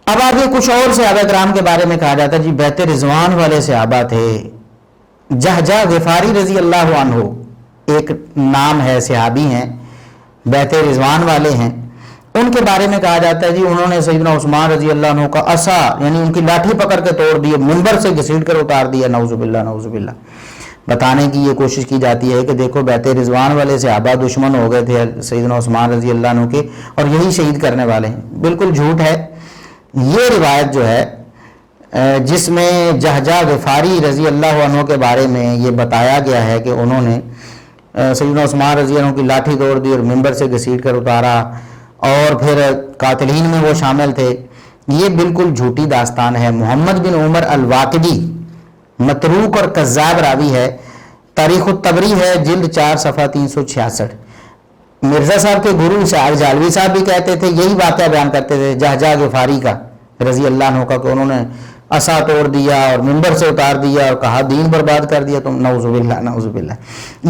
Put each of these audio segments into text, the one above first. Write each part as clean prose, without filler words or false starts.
اب आगे कुछ और सहाबा कराम के बारे में कहा जाता है जी, बैत रिजवान वाले सहाबा थे। जहजा गिफारी रजी अल्लाह अन्हु एक नाम है, सहाबी हैं, बैत रिजवान वाले हैं। उनके बारे में कहा जाता है जी, उन्होंने सैयदना उस्मान रजी अल्लाह अन्हु का असा यानी उनकी लाठी पकड़ के तोड़ दिए, मिंबर से घसीट कर उतार दिया। नऊजुबिल्लाह नऊजुबिल्लाह। बताने की ये कोशिश की जाती है कि देखो बैत रिजवान वाले सहाबा दुश्मन हो गए थे सैयदना उस्मान रजी अल्लाह अन्हु के और यही शहीद करने वाले हैं। बिल्कुल झूठ है। ये रिवायत जो है जिसमें जहजा गिफारी रजी अल्लाह अन्हु के बारे में ये बताया गया है कि उन्होंने सैयदना उस्मान रजी अल्लाह अन्हु की लाठी तोड़ दी और मिंबर से घसीट कर उतारा और फिर कातिलीन में वो शामिल थे, ये बिल्कुल झूठी दास्तान है। मोहम्मद बिन उमर अल-वाकिदी मतरूक और कज़्ज़ाब रावी है। तारीख़ तबरी है जिल्द 4 सफ़ा 366। मिर्ज़ा साहब के गुरु इसहाक़ जालवी साहब भी कहते थे, यही वाक़या बयान करते थे जहजा गिफारी का रजी अल्लाह अन्हु का, कि उन्होंने असा तोड़ दिया और मिंबर से उतार दिया और कहा दीन बर्बाद कर दिया तुम। नऊजुबिल्लाह नऊजुबिल्लाह।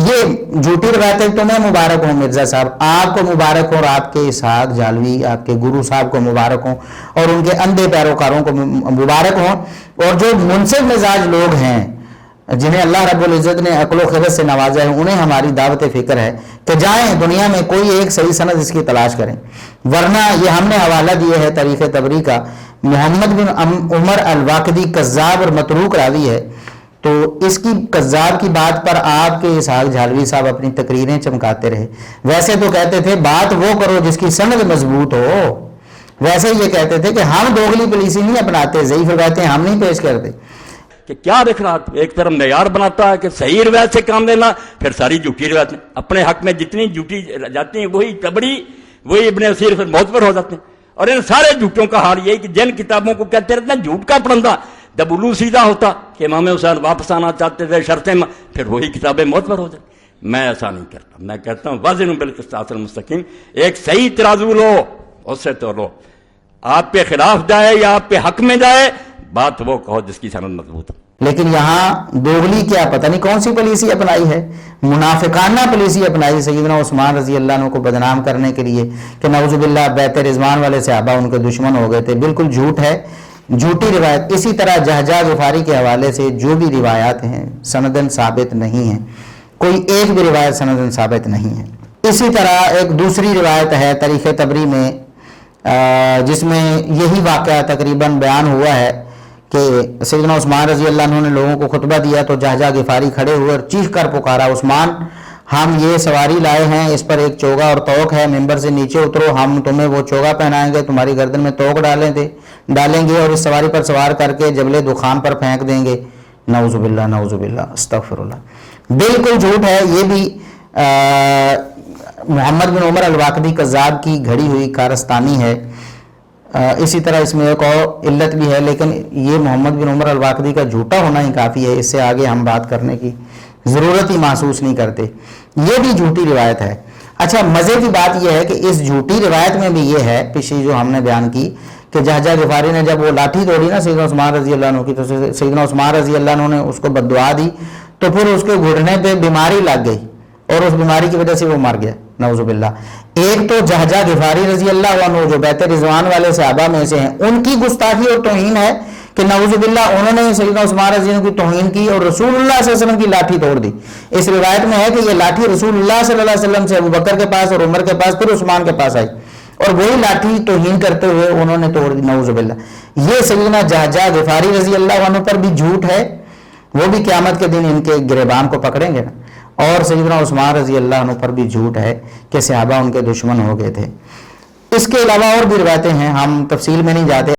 ये झूठी रवायतें। तुम्हें मुबारक हो मिर्ज़ा साहब, आपको मुबारक हो और आपके इसहाक़ जालवी आपके गुरु साहब को मुबारक हो और उनके अंधे पैरोकारों को मुबारक हो। और जो मुनसिफ मिजाज लोग हैं जिन्हें अल्लाह रब्बुल इज़्ज़त ने अक्ल व खिरत से नवाजा है, उन्हें हमारी दावत फ़िक्र है कि जाएं दुनिया में कोई एक सही सनद इसकी तलाश करें। वरना ये हमने हवाला दिया है तारीख़ तबरी का, मोहम्मद बिन उमर अल-वाकिदी कज़्ज़ाब और मतरूक रावी है। तो इसकी कज़्ज़ाब की बात पर आपके इसहाक़ जालवी साहब अपनी तकरीरें चमकाते रहे। वैसे तो कहते थे बात वो करो जिसकी सनद मजबूत हो। वैसे ये कहते थे कि हम दोगली पुलिसी नहीं अपनाते, ज़ईफ़ रवायतें हम नहीं पेश करते। कि क्या देख रहा था, एक तरफ मेयार बनाता है कि सही रिवायत से काम लेना, फिर सारी झूठी रिवायत अपने हक में जितनी झूठी जाती हैं वही तबड़ी वही इब्ने असीर फिर मौत पर हो जाते हैं। और इन सारे झूठों का हाल यही कि जिन किताबों को कहते रहते हैं झूठ का पढ़ंदा, जब उलू सीधा होता कि इमाम हुसैन वापस आना चाहते थे शर्तें, फिर वही किताबें मौत पर हो जाती। मैं ऐसा नहीं करता, मैं कहता हूँ वाज़िन बिल क़िस्तासिल मुस्तक़ीम, एक सही तराजू लो उससे तो लो, आप पे खिलाफ जाए या आप पे हक में जाए, बात वो कहो जिसकी सनद मजबूत है। लेकिन यहाँ दोगली क्या पता नहीं कौन सी पॉलिसी अपनाई है, मुनाफिकाना पॉलिसी अपनाई सैयदना उस्मान रजी अल्लाह अन्हु को बदनाम करने के लिए कि नऊजुबिल्लाह बैत रिजवान वाले सहाबा उनके दुश्मन हो गए थे। बिल्कुल झूठ है, झूठी रिवायत। इसी तरह जहजा गिफारी के हवाले से जो भी रिवायात हैं सनदन साबित नहीं है, कोई एक भी रिवायत सनदन साबित नहीं है। इसी तरह एक दूसरी रिवायत है तारीख़ तबरी में जिसमें यही वाक़या तकरीबन बयान हुआ है कि सैयदना उस्मान रजी अल्लाह अन्हु ने लोगों को खुतबा दिया तो जहजा गिफारी खड़े हुए और चीख कर पुकारा, उस्मान हम ये सवारी लाए हैं, इस पर एक चोगा और तोक है, मिंबर से नीचे उतरो, हम तुम्हें वो चोगा पहनाएंगे, तुम्हारी गर्दन में तोक डालेंगे और इस सवारी पर सवार करके जबले दुखान पर फेंक देंगे। नऊजुबिल्लाह नऊजुबिल्लाह अस्तगफिरुल्लाह। बिल्कुल झूठ है। ये भी मोहम्मद बिन उमर अल-वाकिदी कज़्ज़ाब की घड़ी हुई कारस्तानी है। इसी तरह इसमें एक और इल्लत भी है, लेकिन ये मोहम्मद बिन उमर अल-वाकिदी का झूठा होना ही काफ़ी है, इससे आगे हम बात करने की ज़रूरत ही महसूस नहीं करते। ये भी झूठी रिवायत है। अच्छा, मज़े की बात यह है कि इस झूठी रिवायत में भी ये है, पिछली जो हमने बयान की, कि जहजा गिफारी ने जब वो लाठी तोड़ी ना सैयदना उस्मान रजी अल्लाह अन्हु की, तो सैयदना उस्मान रजी अल्लाह अन्हु ने उसको बद्दुआ दी, तो फिर उसके घुटने पे बीमारी लग गई और उस बीमारी की वजह से वो मर गया। नऊजुबिल्लाह। एक तो जहजा गिफारी रजी अल्लाह अन्हु जो बैत रिजवान वाले सहाबा में से हैं, उनकी गुस्ताखी और तौहीन है कि नऊजुबिल्लाह उन्होंने सैयदना उस्मान रजी अल्लाह की तौहीन की और रसूलुल्लाह सल्लल्लाहु अलैहि वसल्लम की लाठी तोड़ दी। इस रिवायत में है कि ये लाठी रसूलुल्लाह सल्लल्लाहु अलैहि वसल्लम से अबू बकर के पास और उमर के पास फिर उस्मान के पास आई और वही लाठी तौहीन करते हुए उन्होंने तोड़ दी। नऊजुबिल्लाह। ये सैयदना जहजा गिफारी रजी अल्लाह अन्हु पर भी झूठ है, वो भी क़यामत के दिन इनके गिरेबान को पकड़ेंगे ना। और सैयदना उस्मान रजी अल्लाह अन्हु पर भी झूठ है कि सहाबा उनके दुश्मन हो गए थे। इसके अलावा और भी रिवायतें हैं, हम तफसील में नहीं जाते।